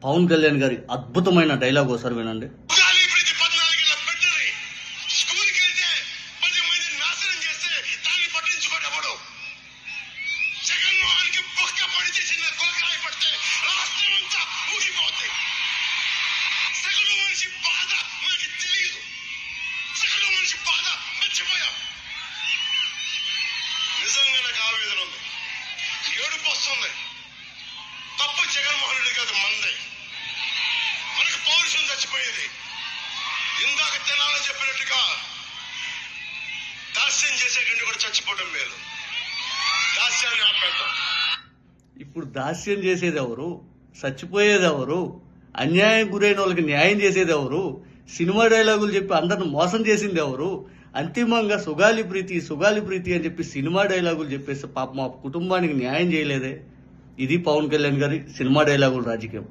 పవన్ కళ్యాణ్ గారి అద్భుతమైన డైలాగ్ ఒకసారి వినండి. నిజంగా నాకు ఆవేదన ఉంది, ఏడుపు వస్తుంది. తప్పు జగన్మోహన్ రెడ్డి కాదు, మందే. మనకు పౌరుషం చచ్చిపోయింది. ఇందాక తెనాలని చెప్పినట్టుగా దాస్యం చేసే కంటే కూడా చచ్చిపోవడం మేలు. దాస్యాన్ని ఆపేద్దాం. ఇప్పుడు దాస్యం చేసేది ఎవరు, చచ్చిపోయేది ఎవరు, అన్యాయం గురైన వాళ్ళకి న్యాయం చేసేది ఎవరు, సినిమా డైలాగులు చెప్పి అందరిని మోసం చేసింది ఎవరు, అంతిమంగా సుగాలి ప్రీతి అని చెప్పి సినిమా డైలాగులు చెప్పేసి పాప మా కుటుంబానికి న్యాయం చేయలేదే. ఇది పవన్ కళ్యాణ్ గారి సినిమా డైలాగులు రాజకీయం.